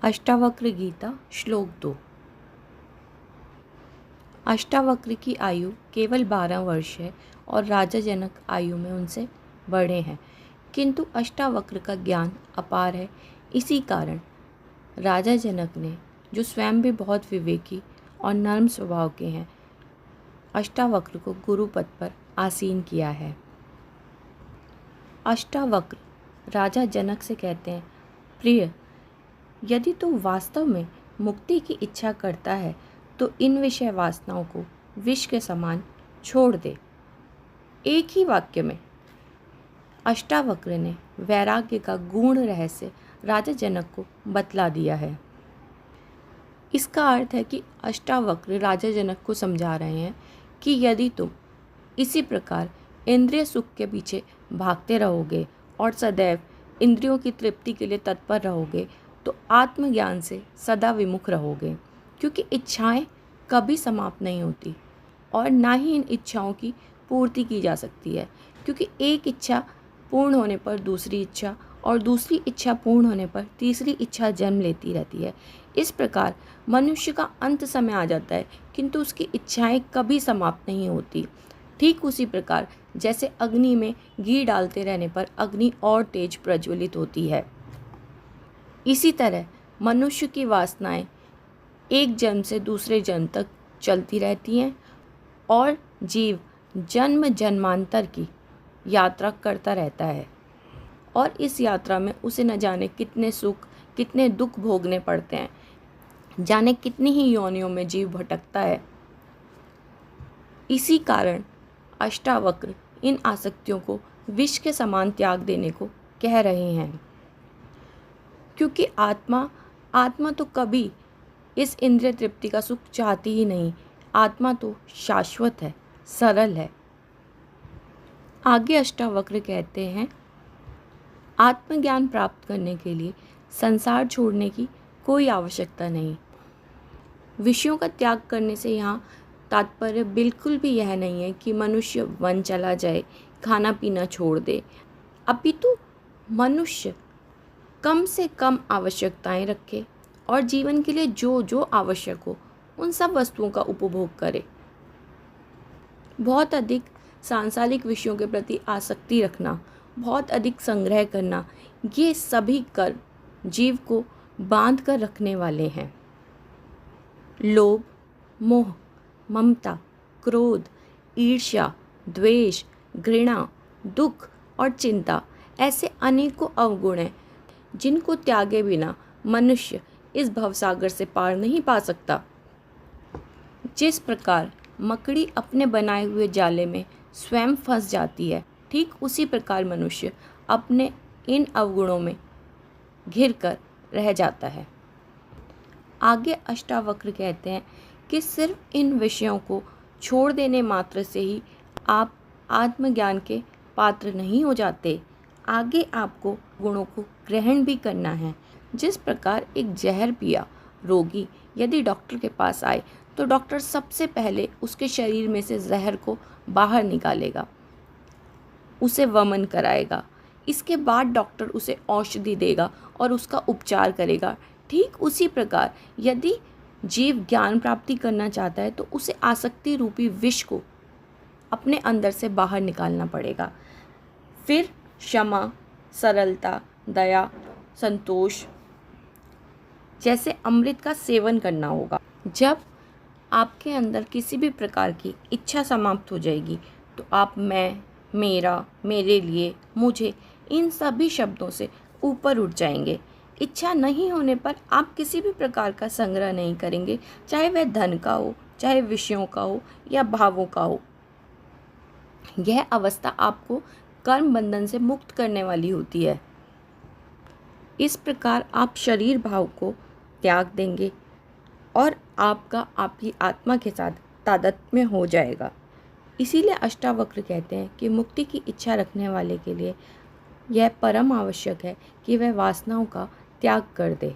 अष्टावक्र गीता श्लोक 2। अष्टावक्र की आयु केवल 12 वर्ष है और राजा जनक आयु में उनसे बड़े हैं, किंतु अष्टावक्र का ज्ञान अपार है। इसी कारण राजा जनक ने, जो स्वयं भी बहुत विवेकी और नर्म स्वभाव के हैं, अष्टावक्र को गुरु पद पर आसीन किया है। अष्टावक्र राजा जनक से कहते हैं, प्रिय, यदि तू वास्तव में मुक्ति की इच्छा करता है तो इन विषय वासनाओं को विष के समान छोड़ दे। एक ही वाक्य में अष्टावक्र ने वैराग्य का गूढ़ रहस्य राजा जनक को बतला दिया है। इसका अर्थ है कि अष्टावक्र राजा जनक को समझा रहे हैं कि यदि तुम इसी प्रकार इंद्रिय सुख के पीछे भागते रहोगे और सदैव इंद्रियों की तृप्ति के लिए तत्पर रहोगे तो आत्मज्ञान से सदा विमुख रहोगे, क्योंकि इच्छाएं कभी समाप्त नहीं होती और ना ही इन इच्छाओं की पूर्ति की जा सकती है, क्योंकि एक इच्छा पूर्ण होने पर दूसरी इच्छा और दूसरी इच्छा पूर्ण होने पर तीसरी इच्छा जन्म लेती रहती है। इस प्रकार मनुष्य का अंत समय आ जाता है, किंतु उसकी इच्छाएं कभी समाप्त नहीं होती। ठीक उसी प्रकार जैसे अग्नि में घी डालते रहने पर अग्नि और तेज प्रज्वलित होती है, इसी तरह मनुष्य की वासनाएं एक जन्म से दूसरे जन्म तक चलती रहती हैं और जीव जन्म जन्मांतर की यात्रा करता रहता है और इस यात्रा में उसे न जाने कितने सुख कितने दुख भोगने पड़ते हैं, जाने कितनी ही योनियों में जीव भटकता है। इसी कारण अष्टावक्र इन आसक्तियों को विष के समान त्याग देने को कह रहे हैं, क्योंकि आत्मा तो कभी इस इंद्रिय तृप्ति का सुख चाहती ही नहीं। आत्मा तो शाश्वत है, सरल है। आगे अष्टावक्र कहते हैं, आत्मज्ञान प्राप्त करने के लिए संसार छोड़ने की कोई आवश्यकता नहीं। विषयों का त्याग करने से यहाँ तात्पर्य बिल्कुल भी यह नहीं है कि मनुष्य वन चला जाए, खाना पीना छोड़ दे, अपितु मनुष्य कम से कम आवश्यकताएं रखे और जीवन के लिए जो जो आवश्यक हो उन सब वस्तुओं का उपभोग करे। बहुत अधिक सांसारिक विषयों के प्रति आसक्ति रखना, बहुत अधिक संग्रह करना, ये सभी कर्म जीव को बांध कर रखने वाले हैं। लोभ, मोह, ममता, क्रोध, ईर्ष्या, द्वेष, घृणा, दुख और चिंता ऐसे अनेकों अवगुण हैं जिनको त्यागे बिना मनुष्य इस भवसागर से पार नहीं पा सकता। जिस प्रकार मकड़ी अपने बनाए हुए जाले में स्वयं फंस जाती है, ठीक उसी प्रकार मनुष्य अपने इन अवगुणों में घिर कर रह जाता है। आगे अष्टावक्र कहते हैं कि सिर्फ इन विषयों को छोड़ देने मात्र से ही आप आत्मज्ञान के पात्र नहीं हो जाते। आगे आपको गुणों को ग्रहण भी करना है। जिस प्रकार एक जहर पिया रोगी यदि डॉक्टर के पास आए तो डॉक्टर सबसे पहले उसके शरीर में से जहर को बाहर निकालेगा, उसे वमन कराएगा, इसके बाद डॉक्टर उसे औषधि देगा और उसका उपचार करेगा। ठीक उसी प्रकार यदि जीव ज्ञान प्राप्ति करना चाहता है तो उसे आसक्ति रूपी विष को अपने अंदर से बाहर निकालना पड़ेगा। फिर क्षमा, सरलता, दया, संतोष जैसे अमृत का सेवन करना होगा। जब आपके अंदर किसी भी प्रकार की इच्छा समाप्त हो जाएगी तो आप मैं, मेरा, मेरे लिए, मुझे इन सभी शब्दों से ऊपर उठ जाएंगे। इच्छा नहीं होने पर आप किसी भी प्रकार का संग्रह नहीं करेंगे, चाहे वह धन का हो, चाहे विषयों का हो या भावों का हो। यह अवस्था आपको कर्म बंधन से मुक्त करने वाली होती है। इस प्रकार आप शरीर भाव को त्याग देंगे और आपका आपकी आत्मा के साथ तादात्म्य हो जाएगा। इसीलिए अष्टावक्र कहते हैं कि मुक्ति की इच्छा रखने वाले के लिए यह परम आवश्यक है कि वह वासनाओं का त्याग कर दे।